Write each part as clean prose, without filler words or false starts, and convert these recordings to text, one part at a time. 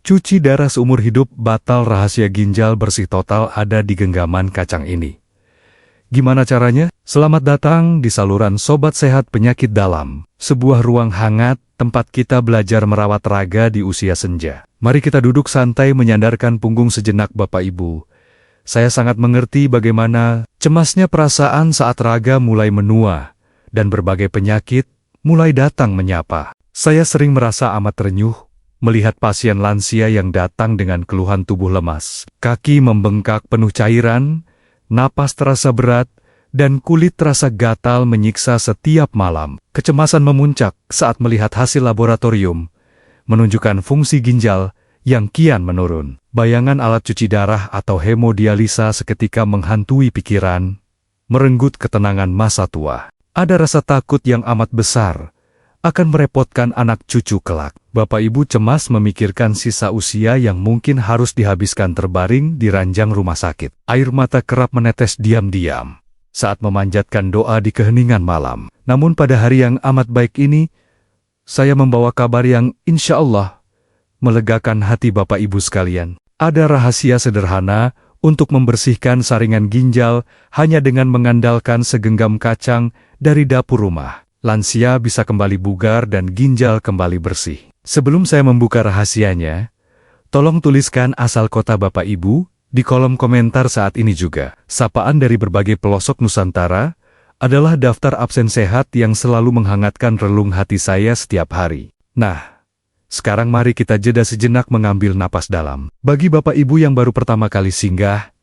Cuci darah seumur hidup batal, rahasia ginjal bersih total ada di genggaman kacang ini. Gimana caranya? Selamat datang di saluran Sobat Sehat Penyakit Dalam, sebuah ruang hangat tempat kita belajar merawat raga di usia senja. Mari kita duduk santai menyandarkan punggung sejenak Bapak Ibu. Saya sangat mengerti bagaimana cemasnya perasaan saat raga mulai menua dan berbagai penyakit mulai datang menyapa. Saya sering merasa amat terenyuh melihat pasien lansia yang datang dengan keluhan tubuh lemas, kaki membengkak penuh cairan, napas terasa berat, dan kulit terasa gatal menyiksa setiap malam. Kecemasan memuncak saat melihat hasil laboratorium menunjukkan fungsi ginjal yang kian menurun. Bayangan alat cuci darah atau hemodialisa seketika menghantui pikiran, merenggut ketenangan masa tua. Ada rasa takut yang amat besar akan merepotkan anak cucu kelak. Bapak Ibu cemas memikirkan sisa usia yang mungkin harus dihabiskan terbaring di ranjang rumah sakit. Air mata kerap menetes diam-diam saat memanjatkan doa di keheningan malam. Namun pada hari yang amat baik ini, saya membawa kabar yang insya Allah melegakan hati Bapak Ibu sekalian. Ada rahasia sederhana untuk membersihkan saringan ginjal hanya dengan mengandalkan segenggam kacang dari dapur rumah. Lansia bisa kembali bugar dan ginjal kembali bersih. Sebelum saya membuka rahasianya, tolong tuliskan asal kota Bapak Ibu di kolom komentar saat ini juga. Sapaan dari berbagai pelosok Nusantara adalah daftar absen sehat yang selalu menghangatkan relung hati saya setiap hari. Nah, sekarang mari kita jeda sejenak mengambil napas dalam. Bagi Bapak Ibu yang baru pertama kali singgah,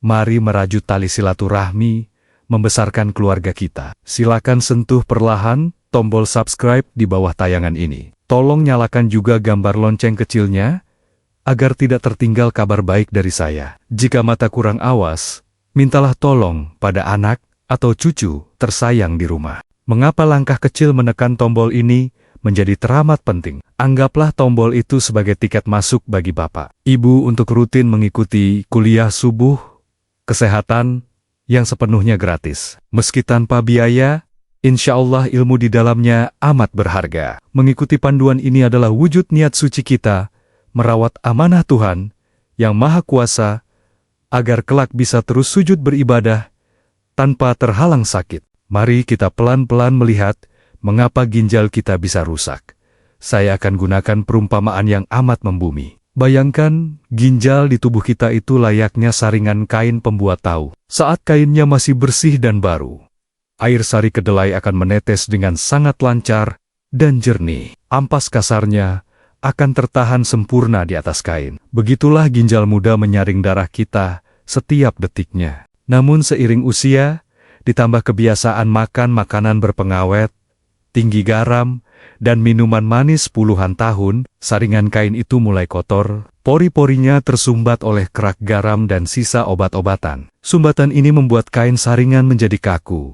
mari merajut tali silaturahmi, membesarkan keluarga kita. Silakan sentuh perlahan tombol subscribe di bawah tayangan ini. Tolong nyalakan juga gambar lonceng kecilnya, agar tidak tertinggal kabar baik dari saya. Jika mata kurang awas, mintalah tolong pada anak atau cucu tersayang di rumah. Mengapa langkah kecil menekan tombol ini menjadi teramat penting? Anggaplah tombol itu sebagai tiket masuk bagi Bapak Ibu untuk rutin mengikuti kuliah subuh kesehatan yang sepenuhnya gratis. Meski tanpa biaya, insya Allah ilmu di dalamnya amat berharga. Mengikuti panduan ini adalah wujud niat suci kita, merawat amanah Tuhan yang Maha Kuasa, agar kelak bisa terus sujud beribadah, tanpa terhalang sakit. Mari kita pelan-pelan melihat mengapa ginjal kita bisa rusak. Saya akan gunakan perumpamaan yang amat membumi. Bayangkan, ginjal di tubuh kita itu layaknya saringan kain pembuat tahu. Saat kainnya masih bersih dan baru, air sari kedelai akan menetes dengan sangat lancar dan jernih. Ampas kasarnya akan tertahan sempurna di atas kain. Begitulah ginjal muda menyaring darah kita setiap detiknya. Namun seiring usia, ditambah kebiasaan makan makanan berpengawet, tinggi garam, dan minuman manis puluhan tahun, saringan kain itu mulai kotor, pori-porinya tersumbat oleh kerak garam dan sisa obat-obatan. Sumbatan ini membuat kain saringan menjadi kaku,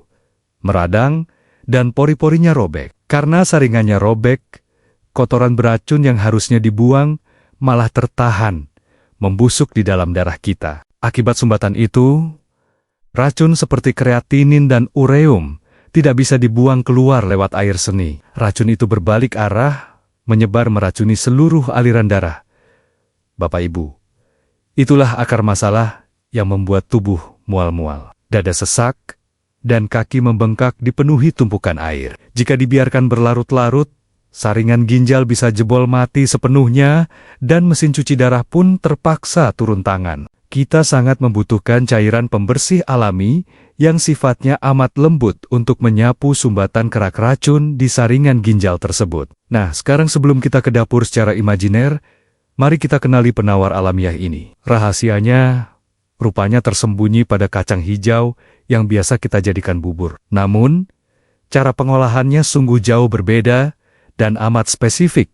meradang, dan pori-porinya robek. Karena saringannya robek, kotoran beracun yang harusnya dibuang malah tertahan, membusuk di dalam darah kita. Akibat sumbatan itu, racun seperti kreatinin dan ureum tidak bisa dibuang keluar lewat air seni. Racun itu berbalik arah, menyebar meracuni seluruh aliran darah. Bapak Ibu, itulah akar masalah yang membuat tubuh mual-mual, dada sesak, dan kaki membengkak dipenuhi tumpukan air. Jika dibiarkan berlarut-larut, saringan ginjal bisa jebol mati sepenuhnya, dan mesin cuci darah pun terpaksa turun tangan. Kita sangat membutuhkan cairan pembersih alami yang sifatnya amat lembut untuk menyapu sumbatan kerak racun di saringan ginjal tersebut. Nah, sekarang sebelum kita ke dapur secara imajiner, mari kita kenali penawar alamiah ini. Rahasianya rupanya tersembunyi pada kacang hijau yang biasa kita jadikan bubur. Namun, cara pengolahannya sungguh jauh berbeda dan amat spesifik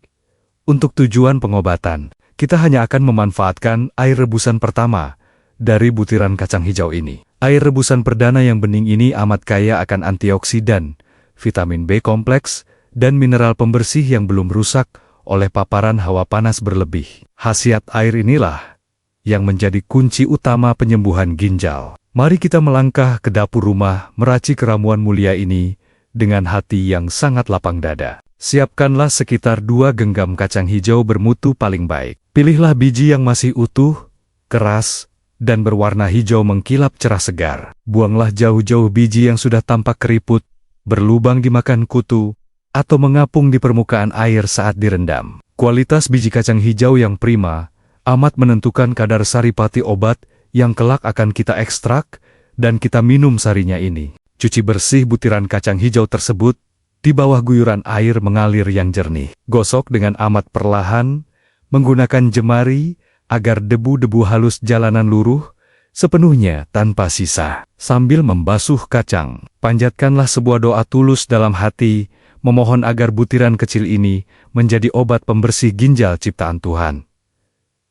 untuk tujuan pengobatan. Kita hanya akan memanfaatkan air rebusan pertama dari butiran kacang hijau ini. Air rebusan perdana yang bening ini amat kaya akan antioksidan, vitamin B kompleks, dan mineral pembersih yang belum rusak oleh paparan hawa panas berlebih. Khasiat air inilah yang menjadi kunci utama penyembuhan ginjal. Mari kita melangkah ke dapur rumah meracik ramuan mulia ini dengan hati yang sangat lapang dada. Siapkanlah sekitar 2 genggam kacang hijau bermutu paling baik. Pilihlah biji yang masih utuh, keras, dan berwarna hijau mengkilap cerah segar. Buanglah jauh-jauh biji yang sudah tampak keriput, berlubang dimakan kutu, atau mengapung di permukaan air saat direndam. Kualitas biji kacang hijau yang prima amat menentukan kadar saripati obat yang kelak akan kita ekstrak dan kita minum sarinya ini. Cuci bersih butiran kacang hijau tersebut di bawah guyuran air mengalir yang jernih. Gosok dengan amat perlahan, menggunakan jemari agar debu-debu halus jalanan luruh sepenuhnya tanpa sisa. Sambil membasuh kacang, panjatkanlah sebuah doa tulus dalam hati, memohon agar butiran kecil ini menjadi obat pembersih ginjal ciptaan Tuhan.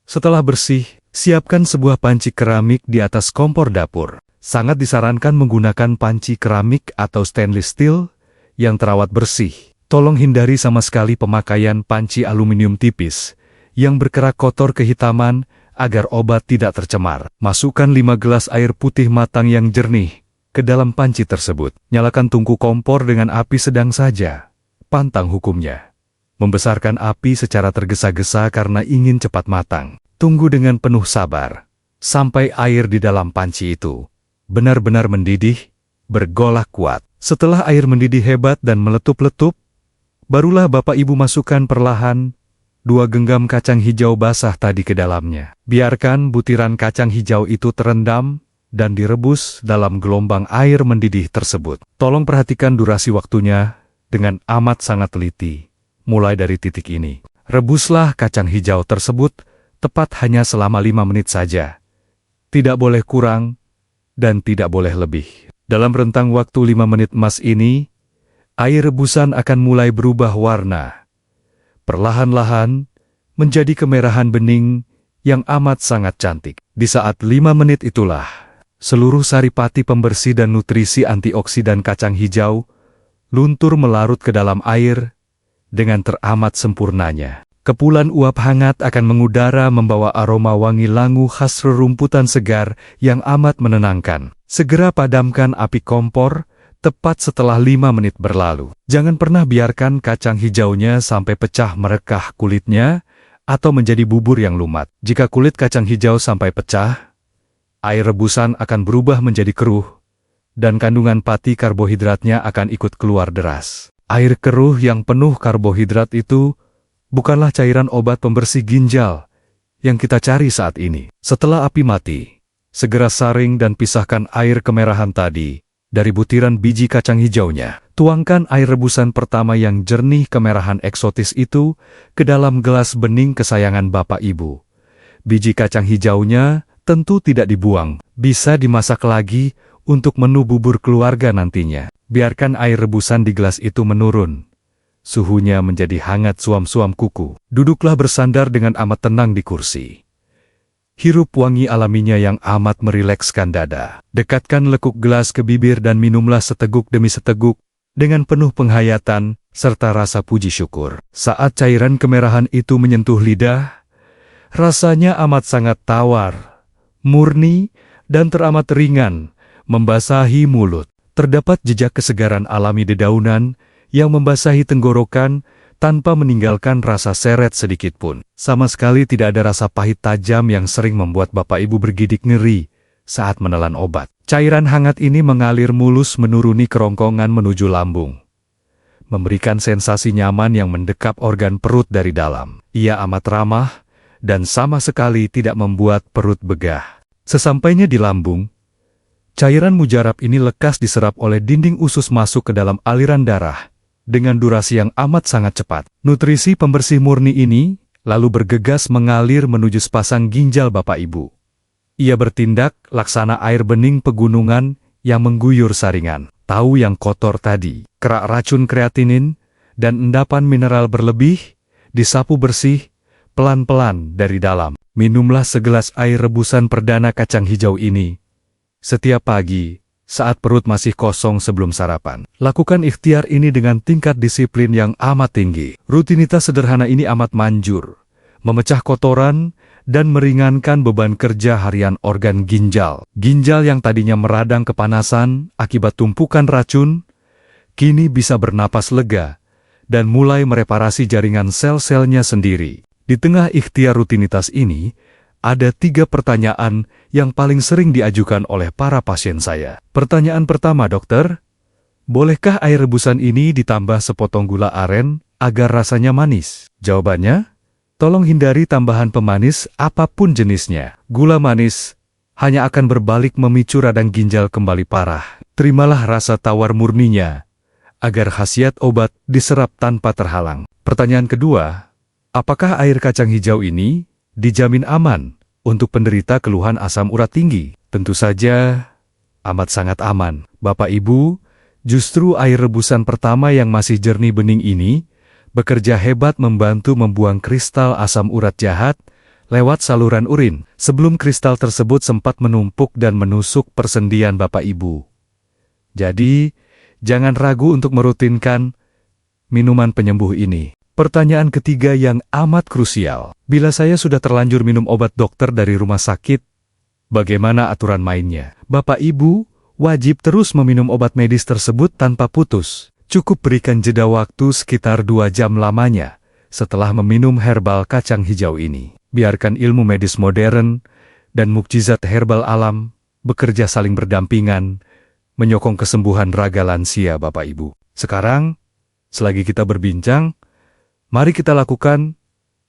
Setelah bersih, siapkan sebuah panci keramik di atas kompor dapur. Sangat disarankan menggunakan panci keramik atau stainless steel yang terawat bersih. Tolong hindari sama sekali pemakaian panci aluminium tipis yang berkerak kotor kehitaman agar obat tidak tercemar. Masukkan 5 gelas air putih matang yang jernih ke dalam panci tersebut. Nyalakan tungku kompor dengan api sedang saja. Pantang hukumnya. Membesarkan api secara tergesa-gesa karena ingin cepat matang. Tunggu dengan penuh sabar, sampai air di dalam panci itu benar-benar mendidih, bergolak kuat. Setelah air mendidih hebat dan meletup-letup, barulah Bapak Ibu masukkan perlahan 2 genggam kacang hijau basah tadi ke dalamnya. Biarkan butiran kacang hijau itu terendam dan direbus dalam gelombang air mendidih tersebut. Tolong perhatikan durasi waktunya dengan amat sangat teliti. Mulai dari titik ini, rebuslah kacang hijau tersebut tepat hanya selama 5 menit saja. Tidak boleh kurang dan tidak boleh lebih. Dalam rentang waktu 5 menit emas ini, air rebusan akan mulai berubah warna. Perlahan-lahan menjadi kemerahan bening yang amat sangat cantik. Di saat 5 menit itulah, seluruh saripati pembersih dan nutrisi antioksidan kacang hijau luntur melarut ke dalam air dengan teramat sempurnanya. Kepulan uap hangat akan mengudara membawa aroma wangi langu khas rerumputan segar yang amat menenangkan. Segera padamkan api kompor tepat setelah 5 menit berlalu. Jangan pernah biarkan kacang hijaunya sampai pecah merekah kulitnya atau menjadi bubur yang lumat. Jika kulit kacang hijau sampai pecah, air rebusan akan berubah menjadi keruh dan kandungan pati karbohidratnya akan ikut keluar deras. Air keruh yang penuh karbohidrat itu bukanlah cairan obat pembersih ginjal yang kita cari saat ini. Setelah api mati, segera saring dan pisahkan air kemerahan tadi dari butiran biji kacang hijaunya. Tuangkan air rebusan pertama yang jernih kemerahan eksotis itu ke dalam gelas bening kesayangan Bapak Ibu. Biji kacang hijaunya tentu tidak dibuang, bisa dimasak lagi untuk menu bubur keluarga nantinya. Biarkan air rebusan di gelas itu menurun. Suhunya menjadi hangat suam-suam kuku. Duduklah bersandar dengan amat tenang di kursi. Hirup wangi alaminya yang amat merilekskan dada. Dekatkan lekuk gelas ke bibir dan minumlah seteguk demi seteguk dengan penuh penghayatan serta rasa puji syukur. Saat cairan kemerahan itu menyentuh lidah, rasanya amat sangat tawar, murni, dan teramat ringan, membasahi mulut. Terdapat jejak kesegaran alami dedaunan yang membasahi tenggorokan tanpa meninggalkan rasa seret sedikitpun. Sama sekali tidak ada rasa pahit tajam yang sering membuat Bapak Ibu bergidik ngeri saat menelan obat. Cairan hangat ini mengalir mulus menuruni kerongkongan menuju lambung, memberikan sensasi nyaman yang mendekap organ perut dari dalam. Ia amat ramah dan sama sekali tidak membuat perut begah. Sesampainya di lambung, cairan mujarab ini lekas diserap oleh dinding usus masuk ke dalam aliran darah dengan durasi yang amat sangat cepat. Nutrisi pembersih murni ini lalu bergegas mengalir menuju sepasang ginjal Bapak Ibu. Ia bertindak laksana air bening pegunungan yang mengguyur saringan. Tahu yang kotor tadi, kerak racun kreatinin, dan endapan mineral berlebih disapu bersih pelan-pelan dari dalam. Minumlah segelas air rebusan perdana kacang hijau ini setiap pagi, saat perut masih kosong sebelum sarapan. Lakukan ikhtiar ini dengan tingkat disiplin yang amat tinggi. Rutinitas sederhana ini amat manjur, memecah kotoran, dan meringankan beban kerja harian organ ginjal. Ginjal yang tadinya meradang kepanasan akibat tumpukan racun, kini bisa bernapas lega dan mulai mereparasi jaringan sel-selnya sendiri. Di tengah ikhtiar rutinitas ini, ada 3 pertanyaan yang paling sering diajukan oleh para pasien saya. Pertanyaan pertama, dokter, bolehkah air rebusan ini ditambah sepotong gula aren agar rasanya manis? Jawabannya, tolong hindari tambahan pemanis apapun jenisnya. Gula manis hanya akan berbalik memicu radang ginjal kembali parah. Terimalah rasa tawar murninya, agar khasiat obat diserap tanpa terhalang. Pertanyaan kedua, apakah air kacang hijau ini dijamin aman untuk penderita keluhan asam urat tinggi? Tentu saja, amat sangat aman. Bapak Ibu, justru air rebusan pertama yang masih jernih bening ini bekerja hebat membantu membuang kristal asam urat jahat lewat saluran urin, sebelum kristal tersebut sempat menumpuk dan menusuk persendian Bapak Ibu. Jadi, jangan ragu untuk merutinkan minuman penyembuh ini. Pertanyaan ketiga yang amat krusial. Bila saya sudah terlanjur minum obat dokter dari rumah sakit, bagaimana aturan mainnya? Bapak Ibu wajib terus meminum obat medis tersebut tanpa putus. Cukup berikan jeda waktu sekitar 2 jam lamanya setelah meminum herbal kacang hijau ini. Biarkan ilmu medis modern dan mukjizat herbal alam bekerja saling berdampingan, menyokong kesembuhan raga lansia Bapak Ibu. Sekarang, selagi kita berbincang, mari kita lakukan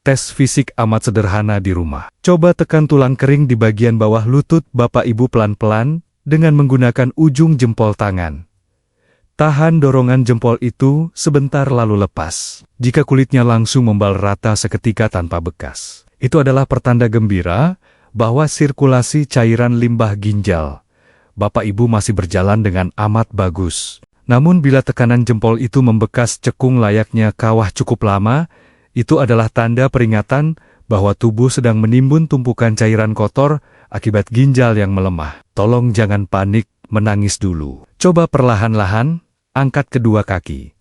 tes fisik amat sederhana di rumah. Coba tekan tulang kering di bagian bawah lutut Bapak Ibu pelan-pelan dengan menggunakan ujung jempol tangan. Tahan dorongan jempol itu sebentar lalu lepas. Jika kulitnya langsung membal rata seketika tanpa bekas, itu adalah pertanda gembira bahwa sirkulasi cairan limbah ginjal Bapak Ibu masih berjalan dengan amat bagus. Namun bila tekanan jempol itu membekas cekung layaknya kawah cukup lama, itu adalah tanda peringatan bahwa tubuh sedang menimbun tumpukan cairan kotor akibat ginjal yang melemah. Tolong jangan panik, menangis dulu. Coba perlahan-lahan, angkat kedua kaki.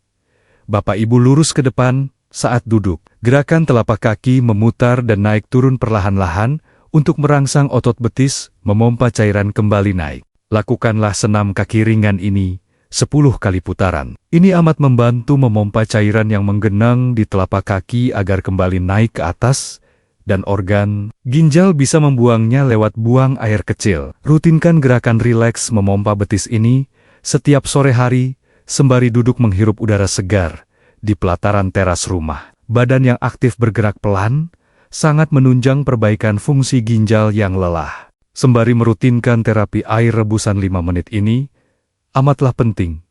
Bapak Ibu lurus ke depan saat duduk. Gerakan telapak kaki memutar dan naik turun perlahan-lahan untuk merangsang otot betis, memompa cairan kembali naik. Lakukanlah senam kaki ringan ini 10 kali putaran. Ini amat membantu memompa cairan yang menggenang di telapak kaki agar kembali naik ke atas, dan organ ginjal bisa membuangnya lewat buang air kecil. Rutinkan gerakan rileks memompa betis ini setiap sore hari, sembari duduk menghirup udara segar di pelataran teras rumah. Badan yang aktif bergerak pelan sangat menunjang perbaikan fungsi ginjal yang lelah. Sembari merutinkan terapi air rebusan 5 menit ini, amatlah penting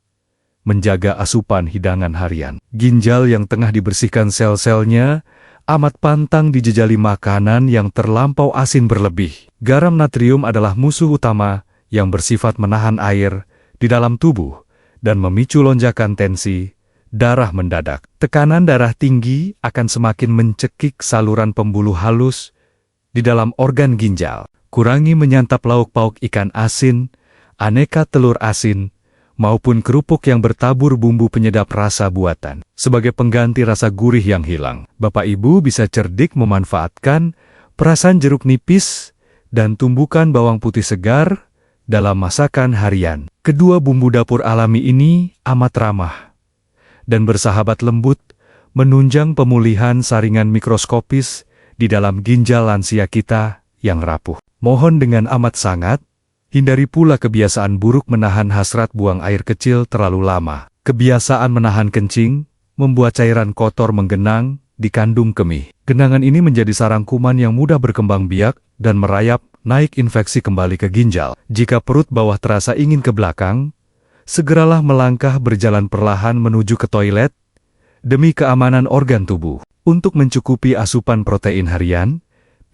menjaga asupan hidangan harian. Ginjal yang tengah dibersihkan sel-selnya amat pantang dijejali makanan yang terlampau asin berlebih. Garam natrium adalah musuh utama yang bersifat menahan air di dalam tubuh dan memicu lonjakan tensi darah mendadak. Tekanan darah tinggi akan semakin mencekik saluran pembuluh halus di dalam organ ginjal. Kurangi menyantap lauk pauk ikan asin, aneka telur asin, maupun kerupuk yang bertabur bumbu penyedap rasa buatan. Sebagai pengganti rasa gurih yang hilang, Bapak Ibu bisa cerdik memanfaatkan perasan jeruk nipis dan tumbukan bawang putih segar dalam masakan harian. Kedua bumbu dapur alami ini amat ramah dan bersahabat lembut, menunjang pemulihan saringan mikroskopis di dalam ginjal lansia kita yang rapuh. Mohon dengan amat sangat, hindari pula kebiasaan buruk menahan hasrat buang air kecil terlalu lama. Kebiasaan menahan kencing membuat cairan kotor menggenang di kandung kemih. Genangan ini menjadi sarang kuman yang mudah berkembang biak dan merayap naik infeksi kembali ke ginjal. Jika perut bawah terasa ingin ke belakang, segeralah melangkah berjalan perlahan menuju ke toilet demi keamanan organ tubuh. Untuk mencukupi asupan protein harian,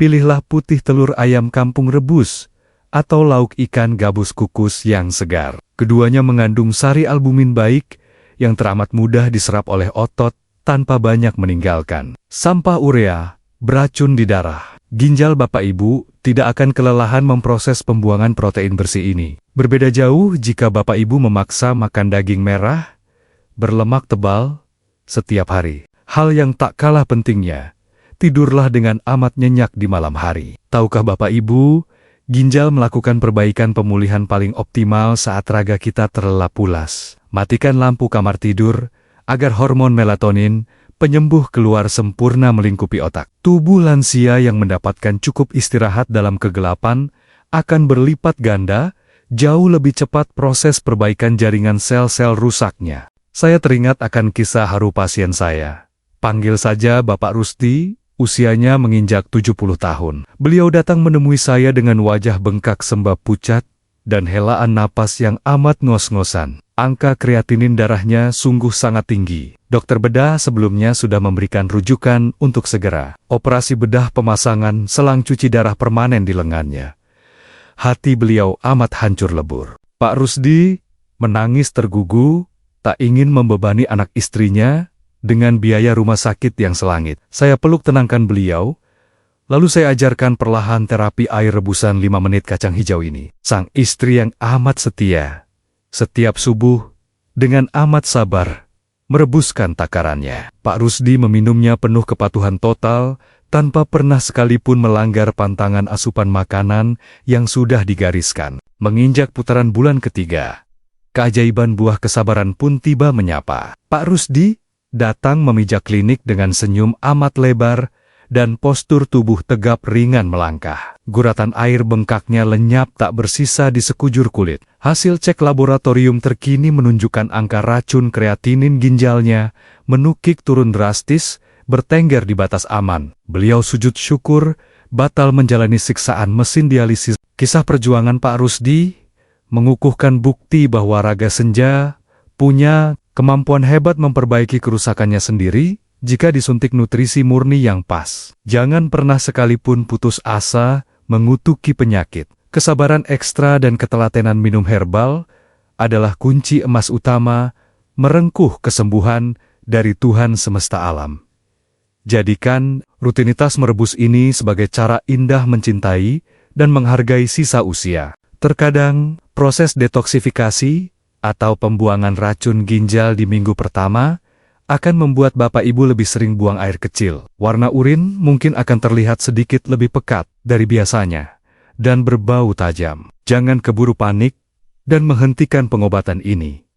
pilihlah putih telur ayam kampung rebus atau lauk ikan gabus kukus yang segar. Keduanya mengandung sari albumin baik yang teramat mudah diserap oleh otot tanpa banyak meninggalkan sampah urea, beracun di darah. Ginjal Bapak Ibu tidak akan kelelahan memproses pembuangan protein bersih ini. Berbeda jauh jika Bapak Ibu memaksa makan daging merah berlemak tebal setiap hari. Hal yang tak kalah pentingnya, tidurlah dengan amat nyenyak di malam hari. Tahukah Bapak Ibu, ginjal melakukan perbaikan pemulihan paling optimal saat raga kita terlelap pulas. Matikan lampu kamar tidur agar hormon melatonin, penyembuh keluar sempurna melingkupi otak. Tubuh lansia yang mendapatkan cukup istirahat dalam kegelapan akan berlipat ganda, jauh lebih cepat proses perbaikan jaringan sel-sel rusaknya. Saya teringat akan kisah haru pasien saya. Panggil saja Bapak Rusdi, usianya menginjak 70 tahun. Beliau datang menemui saya dengan wajah bengkak sembab pucat dan helaan napas yang amat ngos-ngosan. Angka kreatinin darahnya sungguh sangat tinggi. Dokter bedah sebelumnya sudah memberikan rujukan untuk segera operasi bedah pemasangan selang cuci darah permanen di lengannya. Hati beliau amat hancur lebur. Pak Rusdi menangis tergugu, tak ingin membebani anak istrinya dengan biaya rumah sakit yang selangit. Saya peluk tenangkan beliau, lalu saya ajarkan perlahan terapi air rebusan 5 menit kacang hijau ini. Sang istri yang amat setia, setiap subuh, dengan amat sabar, merebuskan takarannya. Pak Rusdi meminumnya penuh kepatuhan total, tanpa pernah sekalipun melanggar pantangan asupan makanan yang sudah digariskan. Menginjak putaran bulan ketiga, keajaiban buah kesabaran pun tiba menyapa. Pak Rusdi datang memijak klinik dengan senyum amat lebar, dan postur tubuh tegap ringan melangkah. Guratan air bengkaknya lenyap tak bersisa di sekujur kulit. Hasil cek laboratorium terkini menunjukkan angka racun kreatinin ginjalnya menukik turun drastis, bertengger di batas aman. Beliau sujud syukur, batal menjalani siksaan mesin dialisis. Kisah perjuangan Pak Rusdi mengukuhkan bukti bahwa raga senja punya kemampuan hebat memperbaiki kerusakannya sendiri, jika disuntik nutrisi murni yang pas. Jangan pernah sekalipun putus asa mengutuki penyakit. Kesabaran ekstra dan ketelatenan minum herbal adalah kunci emas utama merengkuh kesembuhan dari Tuhan semesta alam. Jadikan rutinitas merebus ini sebagai cara indah mencintai dan menghargai sisa usia. Terkadang, proses detoksifikasi atau pembuangan racun ginjal di minggu pertama akan membuat Bapak Ibu lebih sering buang air kecil. Warna urin mungkin akan terlihat sedikit lebih pekat dari biasanya dan berbau tajam. Jangan keburu panik dan menghentikan pengobatan ini.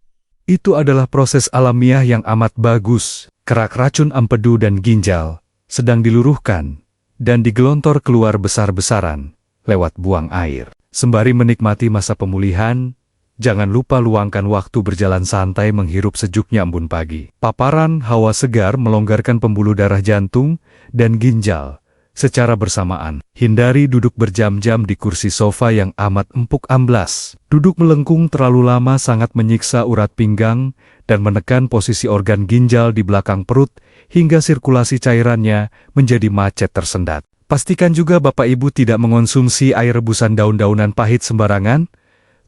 Itu adalah proses alamiah yang amat bagus. Kerak racun empedu dan ginjal sedang diluruhkan dan digelontor keluar besar-besaran lewat buang air. Sembari menikmati masa pemulihan, jangan lupa luangkan waktu berjalan santai menghirup sejuknya embun pagi. Paparan hawa segar melonggarkan pembuluh darah jantung dan ginjal secara bersamaan. Hindari duduk berjam-jam di kursi sofa yang amat empuk amblas. Duduk melengkung terlalu lama sangat menyiksa urat pinggang dan menekan posisi organ ginjal di belakang perut hingga sirkulasi cairannya menjadi macet tersendat. Pastikan juga Bapak Ibu tidak mengonsumsi air rebusan daun-daunan pahit sembarangan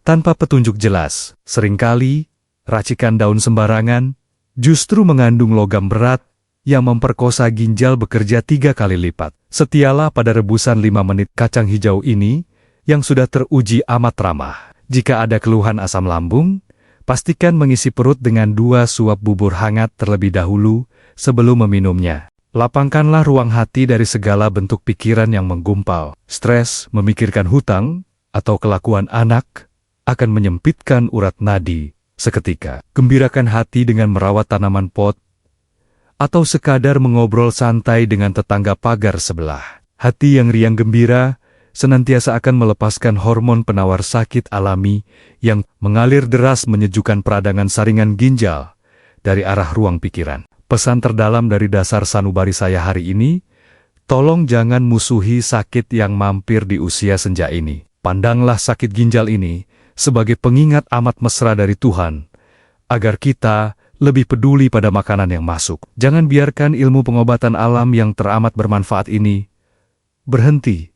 tanpa petunjuk jelas. Seringkali, racikan daun sembarangan justru mengandung logam berat yang memperkosa ginjal bekerja 3 kali lipat. Setialah pada rebusan 5 menit kacang hijau ini yang sudah teruji amat ramah. Jika ada keluhan asam lambung, pastikan mengisi perut dengan 2 suap bubur hangat terlebih dahulu sebelum meminumnya. Lapangkanlah ruang hati dari segala bentuk pikiran yang menggumpal. Stres, memikirkan hutang, atau kelakuan anak akan menyempitkan urat nadi seketika. Gembirakan hati dengan merawat tanaman pot, atau sekadar mengobrol santai dengan tetangga pagar sebelah. Hati yang riang gembira senantiasa akan melepaskan hormon penawar sakit alami yang mengalir deras menyejukkan peradangan saringan ginjal dari arah ruang pikiran. Pesan terdalam dari dasar sanubari saya hari ini, tolong jangan musuhi sakit yang mampir di usia senja ini. Pandanglah sakit ginjal ini sebagai pengingat amat mesra dari Tuhan, agar kita lebih peduli pada makanan yang masuk. Jangan biarkan ilmu pengobatan alam yang teramat bermanfaat ini berhenti,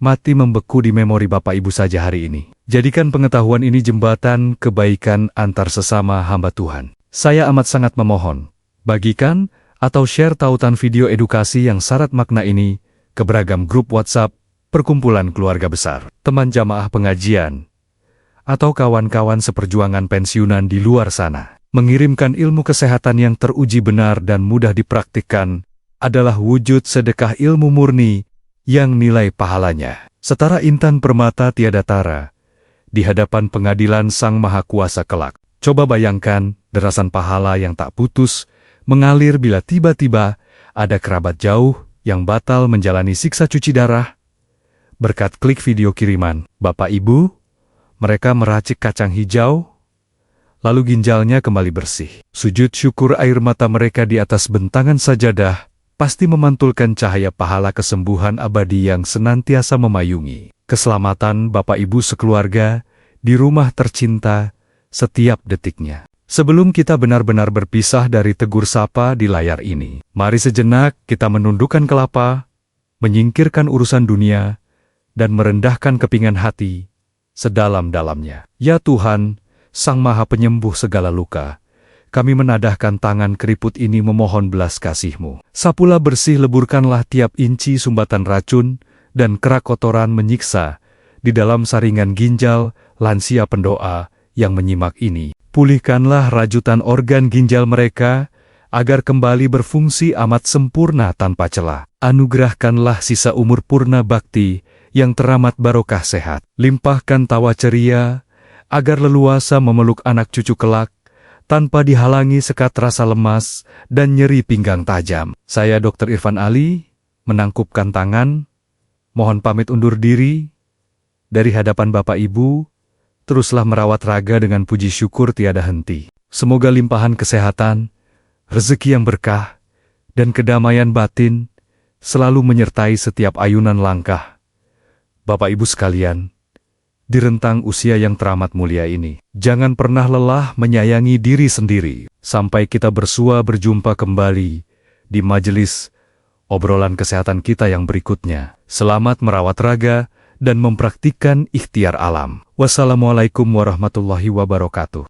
mati membeku di memori Bapak Ibu saja hari ini. Jadikan pengetahuan ini jembatan kebaikan antar sesama hamba Tuhan. Saya amat sangat memohon, bagikan atau share tautan video edukasi yang syarat makna ini ke beragam grup WhatsApp, perkumpulan keluarga besar, teman jamaah pengajian, atau kawan-kawan seperjuangan pensiunan di luar sana. Mengirimkan ilmu kesehatan yang teruji benar dan mudah dipraktikkan adalah wujud sedekah ilmu murni yang nilai pahalanya setara intan permata tiada tara di hadapan pengadilan Sang Maha Kuasa kelak. Coba bayangkan, Derasan pahala yang tak putus mengalir bila tiba-tiba ada kerabat jauh yang batal menjalani siksa cuci darah. Berkat klik video kiriman Bapak Ibu, mereka meracik kacang hijau, lalu ginjalnya kembali bersih. Sujud syukur air mata mereka di atas bentangan sajadah pasti memantulkan cahaya pahala kesembuhan abadi yang senantiasa memayungi keselamatan Bapak Ibu sekeluarga di rumah tercinta setiap detiknya. Sebelum kita benar-benar berpisah dari tegur sapa di layar ini, mari sejenak kita menundukkan kelapa, menyingkirkan urusan dunia, dan merendahkan kepingan hati sedalam-dalamnya. Ya Tuhan, Sang Maha Penyembuh segala luka, kami menadahkan tangan keriput ini memohon belas kasih-Mu. Sapulah bersih, leburkanlah tiap inci sumbatan racun dan kerak kotoran menyiksa di dalam saringan ginjal lansia pendoa yang menyimak ini. Pulihkanlah rajutan organ ginjal mereka agar kembali berfungsi amat sempurna tanpa celah. Anugerahkanlah sisa umur purna bakti yang teramat barokah sehat. Limpahkan tawa ceria agar leluasa memeluk anak cucu kelak tanpa dihalangi sekat rasa lemas dan nyeri pinggang tajam. Saya Dr. Irfan Ali, menangkupkan tangan, mohon pamit undur diri. Dari hadapan Bapak Ibu, teruslah merawat raga dengan puji syukur tiada henti. Semoga limpahan kesehatan, rezeki yang berkah, dan kedamaian batin selalu menyertai setiap ayunan langkah Bapak Ibu sekalian, di rentang usia yang teramat mulia ini. Jangan pernah lelah menyayangi diri sendiri. Sampai kita bersua berjumpa kembali di majelis obrolan kesehatan kita yang berikutnya. Selamat merawat raga dan mempraktikkan ikhtiar alam. Wassalamualaikum warahmatullahi wabarakatuh.